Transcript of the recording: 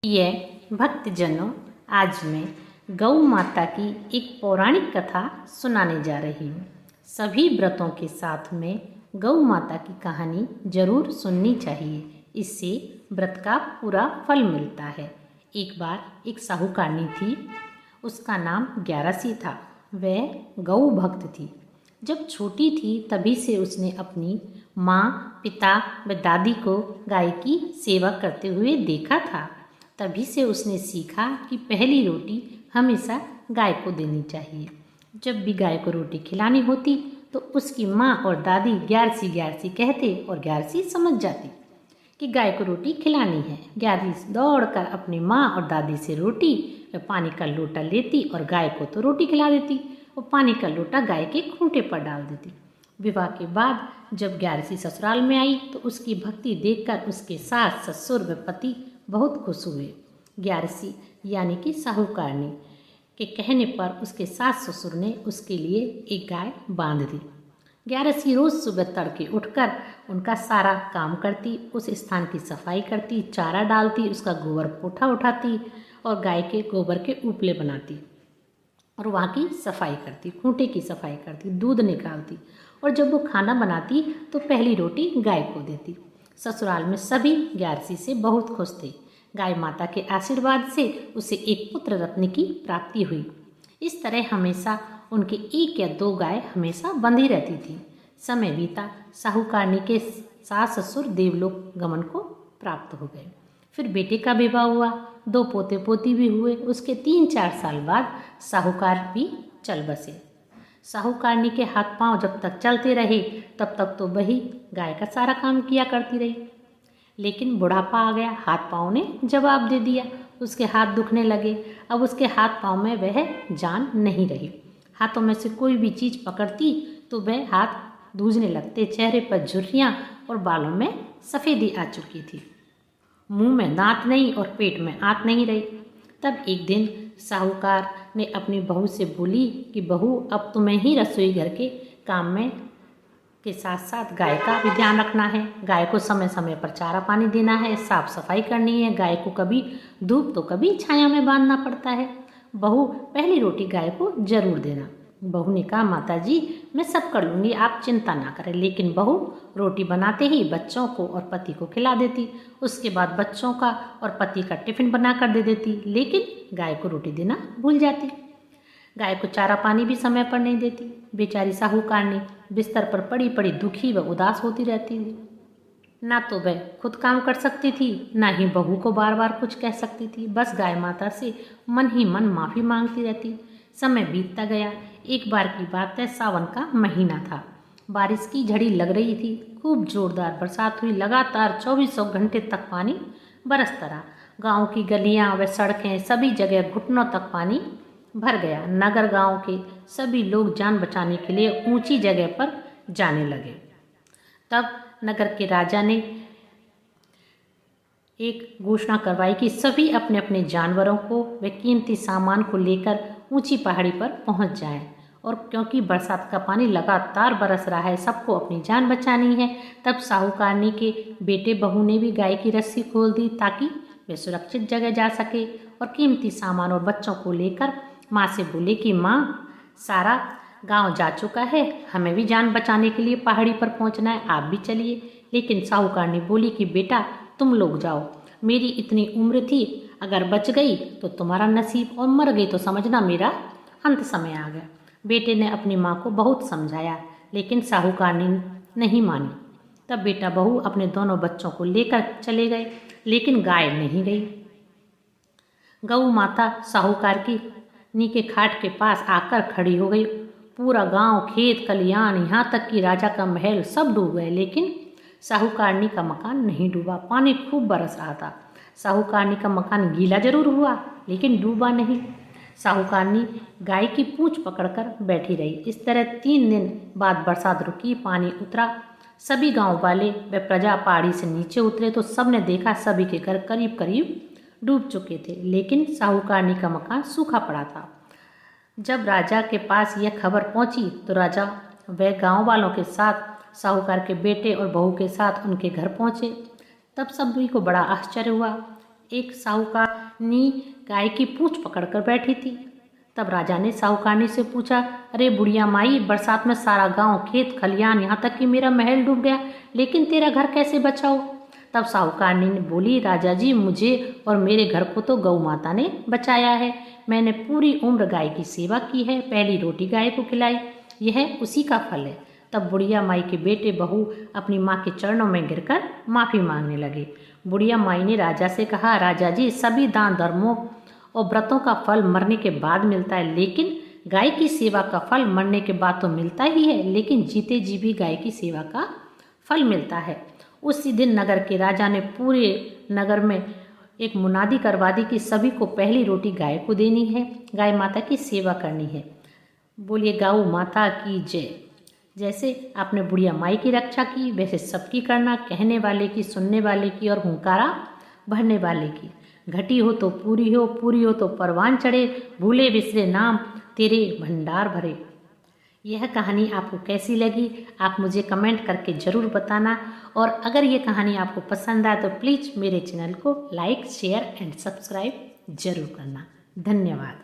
यह भक्तजनों, आज मैं गौ माता की एक पौराणिक कथा सुनाने जा रही हूँ। सभी व्रतों के साथ में गौ माता की कहानी जरूर सुननी चाहिए, इससे व्रत का पूरा फल मिलता है। एक बार एक साहूकारनी थी, उसका नाम ग्यारसी था। वह गौ भक्त थी। जब छोटी थी तभी से उसने अपनी माँ, पिता व दादी को गाय की सेवा करते हुए देखा था। तभी से उसने सीखा कि पहली रोटी हमेशा गाय को देनी चाहिए। जब भी गाय को रोटी खिलानी होती तो उसकी माँ और दादी ग्यारसी ग्यारसी कहते और ग्यारसी समझ जाती कि गाय को रोटी खिलानी है। ग्यारसी दौड़कर अपनी माँ और दादी से रोटी व पानी का लोटा लेती और गाय को तो रोटी खिला देती और पानी का लोटा गाय के खूंटे पर डाल देती। विवाह के बाद जब ग्यारसी ससुराल में आई तो उसकी भक्ति देखकर उसके सास, ससुर व पति बहुत खुश हुए। ग्यारसी यानी कि साहूकारनी के कहने पर उसके सास ससुर ने उसके लिए एक गाय बांध दी। ग्यारसी रोज सुबह तड़के उठकर उनका सारा काम करती, उस स्थान की सफाई करती, चारा डालती, उसका गोबर पोठा उठाती और गाय के गोबर के उपले बनाती और वहाँ की सफाई करती, खूंटे की सफाई करती, दूध निकालती और जब वो खाना बनाती तो पहली रोटी गाय को देती। ससुराल में सभी ग्यारसी से बहुत खुश थे। गाय माता के आशीर्वाद से उसे एक पुत्र रत्न की प्राप्ति हुई। इस तरह हमेशा उनके एक या दो गाय हमेशा बंधी रहती थी। समय बीता, साहूकारनी के सास ससुर देवलोक गमन को प्राप्त हो गए। फिर बेटे का विवाह हुआ, दो पोते पोती भी हुए। उसके 3-4 साल बाद साहूकार भी चल बसे। साहूकारनी के हाथ पांव जब तक चलते रहे तब तक तो वही गाय का सारा काम किया करती रही। लेकिन बुढ़ापा आ गया, हाथ पांव ने जवाब दे दिया, उसके हाथ दुखने लगे। अब उसके हाथ पांव में वह जान नहीं रही। हाथों में से कोई भी चीज़ पकड़ती तो वह हाथ दूझने लगते, चेहरे पर झुर्रियाँ और बालों में सफ़ेदी आ चुकी थी। मुंह में दांत नहीं और पेट में आंत नहीं रही। तब एक दिन साहूकार ने अपनी बहू से बोली कि बहू, अब तुम्हें ही रसोई घर के काम में के साथ साथ गाय का भी ध्यान रखना है। गाय को समय समय पर चारा पानी देना है, साफ सफाई करनी है। गाय को कभी धूप तो कभी छाया में बांधना पड़ता है। बहू, पहली रोटी गाय को जरूर देना। बहू ने कहा, माता जी मैं सब कर लूँगी, आप चिंता ना करें। लेकिन बहू रोटी बनाते ही बच्चों को और पति को खिला देती, उसके बाद बच्चों का और पति का टिफिन बना कर दे देती, लेकिन गाय को रोटी देना भूल जाती। गाय को चारा पानी भी समय पर नहीं देती। बेचारी साहूकारनी बिस्तर पर पड़ी पड़ी दुखी व उदास होती रहती थी। ना तो वह खुद काम कर सकती थी, ना ही बहू को बार बार कुछ कह सकती थी। बस गाय माता से मन ही मन माफ़ी मांगती रहती। समय बीतता गया। एक बार की बात है, सावन का महीना था। बारिश की झड़ी लग रही थी। खूब जोरदार बरसात हुई। लगातार 24 घंटे तक पानी बरसता रहा। गाँव की गलियाँ व सड़कें सभी जगह घुटनों तक पानी भर गया। नगर गांव के सभी लोग जान बचाने के लिए ऊंची जगह पर जाने लगे। तब नगर के राजा ने एक घोषणा करवाई कि सभी अपने अपने जानवरों को व कीमती सामान को लेकर ऊंची पहाड़ी पर पहुंच जाएं। और क्योंकि बरसात का पानी लगातार बरस रहा है, सबको अपनी जान बचानी है। तब साहूकारनी के बेटे बहू ने भी गाय की रस्सी खोल दी ताकि वे सुरक्षित जगह जा सके और कीमती सामान और बच्चों को लेकर माँ से बोले कि माँ, सारा गांव जा चुका है, हमें भी जान बचाने के लिए पहाड़ी पर पहुंचना है, आप भी चलिए। लेकिन साहूकारनी बोली कि बेटा तुम लोग जाओ, मेरी इतनी उम्र थी, अगर बच गई तो तुम्हारा नसीब और मर गई तो समझना मेरा अंत समय आ गया। बेटे ने अपनी माँ को बहुत समझाया, लेकिन साहूकारनी नहीं मानी। तब बेटा बहू अपने दोनों बच्चों को लेकर चले गए, लेकिन गाय नहीं गई। गऊ माता साहूकार की नी के खाट के पास आकर खड़ी हो गई। पूरा गांव, खेत खलियान, यहाँ तक कि राजा का महल सब डूब गए, लेकिन साहूकारनी का मकान नहीं डूबा। पानी खूब बरस रहा था। साहूकारनी का मकान गीला जरूर हुआ, लेकिन डूबा नहीं। साहूकारनी गाय की पूंछ पकड़कर बैठी रही। इस तरह 3 दिन बाद बरसात रुकी, पानी उतरा। सभी गाँव वाले व प्रजा पहाड़ी से नीचे उतरे तो सबने देखा सभी के घर करीब करीब डूब चुके थे, लेकिन साहूकारनी का मकान सूखा पड़ा था। जब राजा के पास यह खबर पहुंची तो राजा वह गांव वालों के साथ साहूकार के बेटे और बहू के साथ उनके घर पहुंचे। तब सभी को बड़ा आश्चर्य हुआ। एक साहूकार साहूकारनी गाय की पूंछ पकड़कर बैठी थी। तब राजा ने साहूकारनी से पूछा, अरे बुढ़िया माई, बरसात में सारा गांव, खेत खलियान, यहाँ तक कि मेरा महल डूब गया, लेकिन तेरा घर कैसे बचा हो? तब साहूकारनी ने बोली, राजा जी, मुझे और मेरे घर को तो गौ माता ने बचाया है। मैंने पूरी उम्र गाय की सेवा की है, पहली रोटी गाय को खिलाई, यह उसी का फल है। तब बुढ़िया माई के बेटे बहू अपनी माँ के चरणों में गिरकर माफ़ी मांगने लगे। बुढ़िया माई ने राजा से कहा, राजा जी, सभी दान धर्मों और व्रतों का फल मरने के बाद मिलता है, लेकिन गाय की सेवा का फल मरने के बाद तो मिलता ही है, लेकिन जीते जी भी गाय की सेवा का फल मिलता है। उसी दिन नगर के राजा ने पूरे नगर में एक मुनादी करवा दी कि सभी को पहली रोटी गाय को देनी है, गाय माता की सेवा करनी है। बोलिए गौ माता की जय। जैसे आपने बुढ़िया माई की रक्षा की, वैसे सबकी करना, कहने वाले की, सुनने वाले की और हुंकारा भरने वाले की। घटी हो तो पूरी हो, पूरी हो तो परवान चढ़े, भूले बिसरे नाम तेरे भंडार भरे। यह कहानी आपको कैसी लगी आप मुझे कमेंट करके ज़रूर बताना, और अगर ये कहानी आपको पसंद आए तो प्लीज़ मेरे चैनल को लाइक, शेयर एंड सब्सक्राइब ज़रूर करना। धन्यवाद।